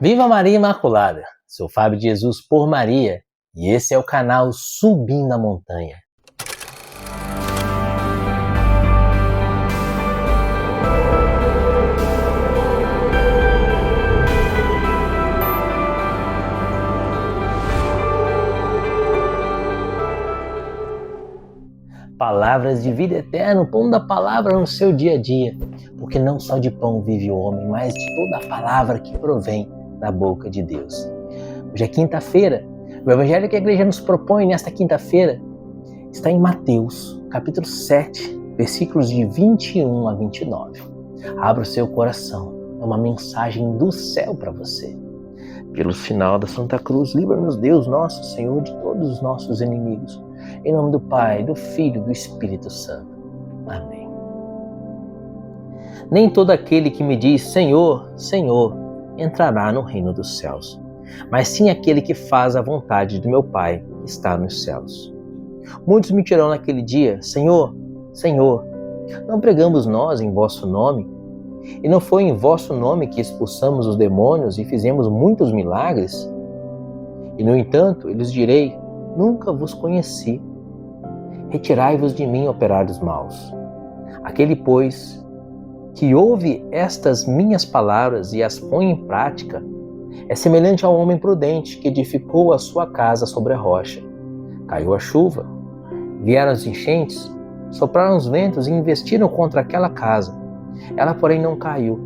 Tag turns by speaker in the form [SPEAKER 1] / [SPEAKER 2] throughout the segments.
[SPEAKER 1] Viva Maria Imaculada! Sou Fábio de Jesus por Maria e esse é o canal Subindo a Montanha. Palavras de vida eterna, o pão da palavra no seu dia a dia, porque não só de pão vive o homem, mas de toda a palavra que provém da boca de Deus. Hoje é quinta-feira. O evangelho que a igreja nos propõe nesta quinta-feira está em Mateus, capítulo 7, versículos de 21 a 29. Abra o seu coração, é uma mensagem do céu para você. Pelo sinal da Santa Cruz, livra-nos Deus, nosso Senhor, de todos os nossos inimigos. Em nome do Pai, do Filho e do Espírito Santo. Amém. Nem todo aquele que me diz Senhor, Senhor, entrará no reino dos céus, mas sim aquele que faz a vontade do meu Pai que está nos céus. Muitos me dirão naquele dia, Senhor, Senhor, não pregamos nós em vosso nome? E não foi em vosso nome que expulsamos os demônios e fizemos muitos milagres? E no entanto, eu lhes direi, nunca vos conheci. Retirai-vos de mim, operários maus. Aquele, pois, que ouve estas minhas palavras e as põe em prática, é semelhante ao homem prudente que edificou a sua casa sobre a rocha. Caiu a chuva, vieram as enchentes, sopraram os ventos e investiram contra aquela casa. Ela, porém, não caiu,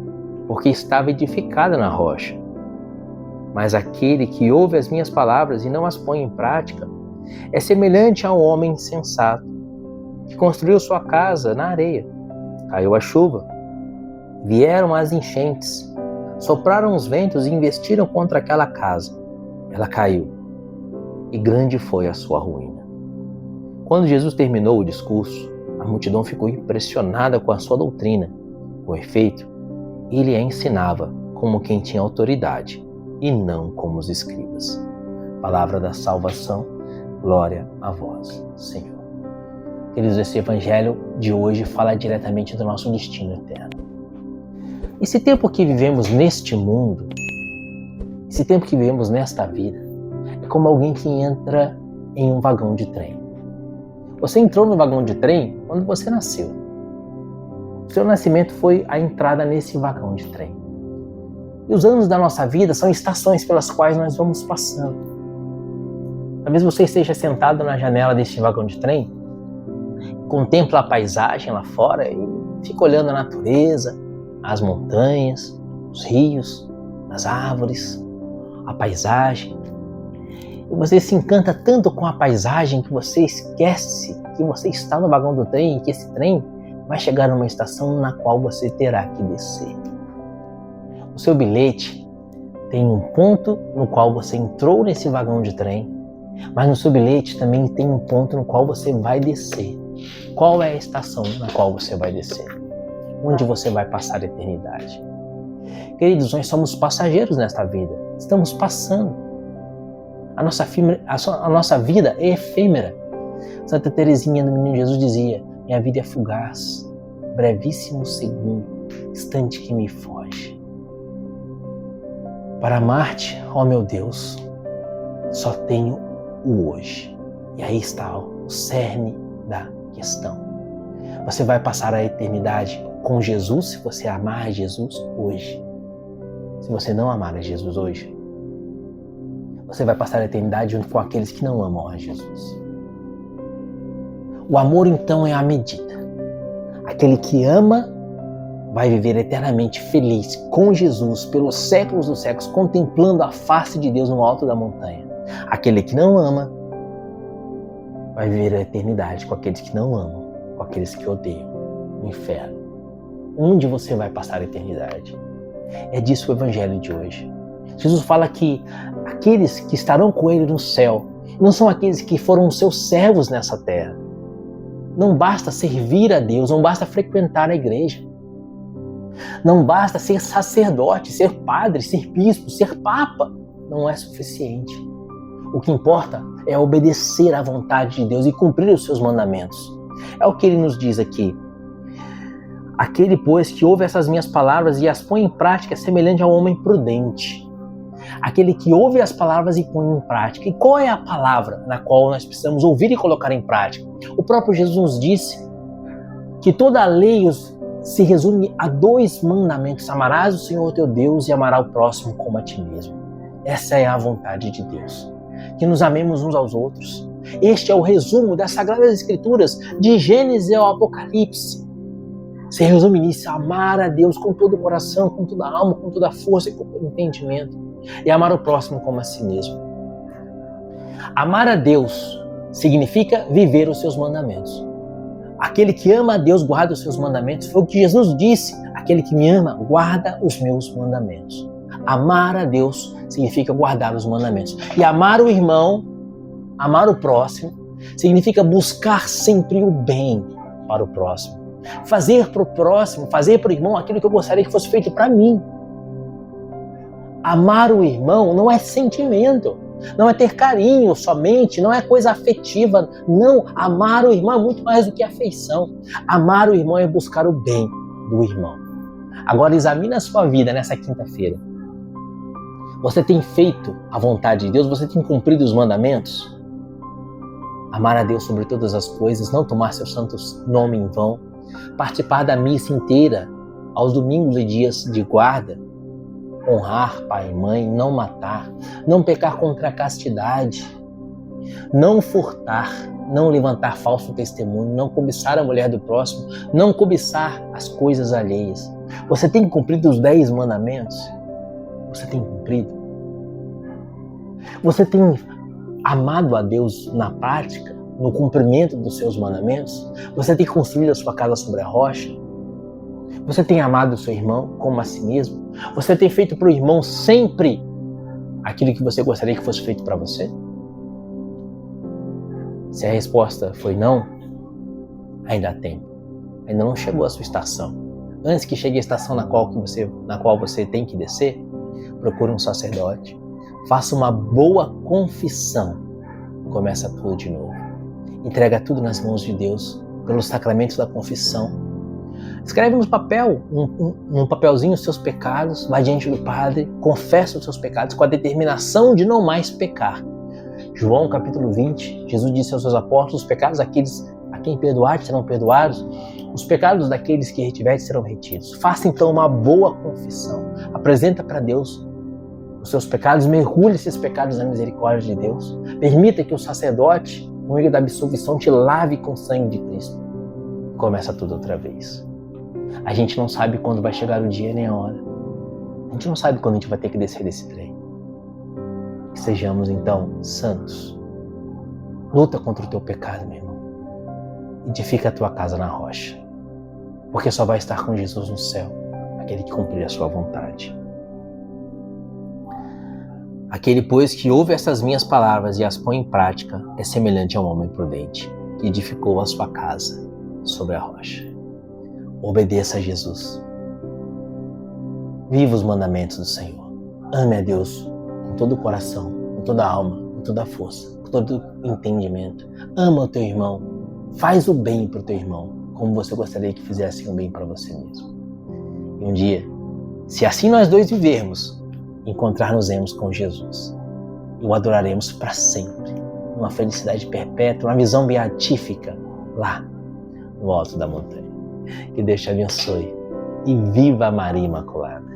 [SPEAKER 1] porque estava edificada na rocha. Mas aquele que ouve as minhas palavras e não as põe em prática, é semelhante ao homem insensato, que construiu sua casa na areia. Caiu a chuva, vieram as enchentes, sopraram os ventos e investiram contra aquela casa. Ela caiu, e grande foi a sua ruína. Quando Jesus terminou o discurso, a multidão ficou impressionada com a sua doutrina. Com efeito, ele a ensinava como quem tinha autoridade, e não como os escribas. Palavra da salvação, glória a vós, Senhor. Queridos, esse evangelho de hoje fala diretamente do nosso destino eterno. Esse tempo que vivemos neste mundo, esse tempo que vivemos nesta vida, é como alguém que entra em um vagão de trem. Você entrou no vagão de trem quando você nasceu. O seu nascimento foi a entrada nesse vagão de trem. E os anos da nossa vida são estações pelas quais nós vamos passando. Talvez você esteja sentado na janela desse vagão de trem, contempla a paisagem lá fora e fica olhando a natureza, as montanhas, os rios, as árvores, a paisagem. E você se encanta tanto com a paisagem que você esquece que você está no vagão do trem e que esse trem vai chegar numa estação na qual você terá que descer. O seu bilhete tem um ponto no qual você entrou nesse vagão de trem, mas no seu bilhete também tem um ponto no qual você vai descer. Qual é a estação na qual você vai descer? Onde você vai passar a eternidade? Queridos, nós somos passageiros nesta vida. Estamos passando. A nossa vida é efêmera. Santa Teresinha do Menino Jesus dizia, minha vida é fugaz, brevíssimo segundo, instante que me foge. Para amar-te, ó meu Deus, só tenho o hoje. E aí está o cerne da questão. Você vai passar a eternidade com Jesus se você amar Jesus hoje. Se você não amar a Jesus hoje, você vai passar a eternidade junto com aqueles que não amam a Jesus. O amor, então, é a medida. Aquele que ama vai viver eternamente feliz com Jesus pelos séculos dos séculos, contemplando a face de Deus no alto da montanha. Aquele que não ama vai viver a eternidade com aqueles que não amam, com aqueles que odeiam, no inferno. Onde você vai passar a eternidade? É disso o evangelho de hoje. Jesus fala que aqueles que estarão com ele no céu não são aqueles que foram seus servos nessa terra. Não basta servir a Deus, não basta frequentar a igreja. Não basta ser sacerdote, ser padre, ser bispo, ser papa. Não é suficiente. O que importa é obedecer à vontade de Deus e cumprir os seus mandamentos. É o que ele nos diz aqui. Aquele, pois, que ouve essas minhas palavras e as põe em prática é semelhante ao homem prudente Aquele que ouve as palavras e põe em prática. E qual é a palavra na qual nós precisamos ouvir e colocar em prática? O próprio Jesus nos disse que toda a lei se resume a 2 mandamentos: amarás o Senhor teu Deus e amarás o próximo como a ti mesmo. Essa é a vontade de Deus, que nos amemos uns aos outros. Este é o resumo das Sagradas Escrituras, de Gênesis ao Apocalipse. Se resume nisso: amar a Deus com todo o coração, com toda a alma, com toda a força e com todo o entendimento, e amar o próximo como a si mesmo. Amar a Deus significa viver os seus mandamentos. Aquele que ama a Deus guarda os seus mandamentos. Foi o que Jesus disse: aquele que me ama guarda os meus mandamentos. Amar a Deus significa guardar os mandamentos. E amar o irmão, amar o próximo, significa buscar sempre o bem para o próximo. Fazer para o próximo, fazer para o irmão aquilo que eu gostaria que fosse feito para mim. Amar o irmão não é sentimento, não é ter carinho somente, não é coisa afetiva. Não, amar o irmão é muito mais do que afeição. Amar o irmão é buscar o bem do irmão. Agora examine a sua vida nessa quinta-feira. Você tem feito a vontade de Deus? Você tem cumprido os mandamentos? Amar a Deus sobre todas as coisas, não tomar seu santo nome em vão, participar da missa inteira aos domingos e dias de guarda, honrar pai e mãe, não matar, não pecar contra a castidade, não furtar, não levantar falso testemunho, não cobiçar a mulher do próximo, não cobiçar as coisas alheias. Você tem cumprido os 10 mandamentos? Você tem cumprido? Você tem amado a Deus na prática, no cumprimento dos seus mandamentos? Você tem construído a sua casa sobre a rocha? Você tem amado o seu irmão como a si mesmo? Você tem feito para o irmão sempre aquilo que você gostaria que fosse feito para você? Se a resposta foi não, ainda há tempo. Ainda não chegou a sua estação. Antes que chegue a estação na qual você tem que descer, procure um sacerdote. Faça uma boa confissão. Começa tudo de novo. Entrega tudo nas mãos de Deus, pelos sacramentos da confissão. Escreve no papel, num papelzinho, os seus pecados, vai diante do Padre, confessa os seus pecados com a determinação de não mais pecar. João capítulo 20, Jesus disse aos seus apóstolos: os pecados daqueles a quem perdoardes serão perdoados, os pecados daqueles que retiverdes serão retidos. Faça então uma boa confissão, apresenta para Deus os seus pecados, mergulhe esses pecados na misericórdia de Deus, permita que o sacerdote, no meio da absolvição, te lave com o sangue de Cristo. Começa tudo outra vez. A gente não sabe quando vai chegar o dia nem a hora. A gente não sabe quando a gente vai ter que descer desse trem. Que sejamos então santos. Luta contra o teu pecado, meu irmão. Edifica a tua casa na rocha. Porque só vai estar com Jesus no céu aquele que cumprir a sua vontade. Aquele, pois, que ouve essas minhas palavras e as põe em prática é semelhante a um homem prudente que edificou a sua casa sobre a rocha. Obedeça a Jesus. Viva os mandamentos do Senhor. Ame a Deus com todo o coração, com toda a alma, com toda a força, com todo o entendimento. Ama o teu irmão. Faz o bem para o teu irmão, como você gostaria que fizesse o bem para você mesmo. E um dia, se assim nós dois vivermos, encontrar-nos-emos com Jesus e o adoraremos para sempre, numa felicidade perpétua, uma visão beatífica lá no alto da montanha. Que Deus te abençoe e viva Maria Imaculada.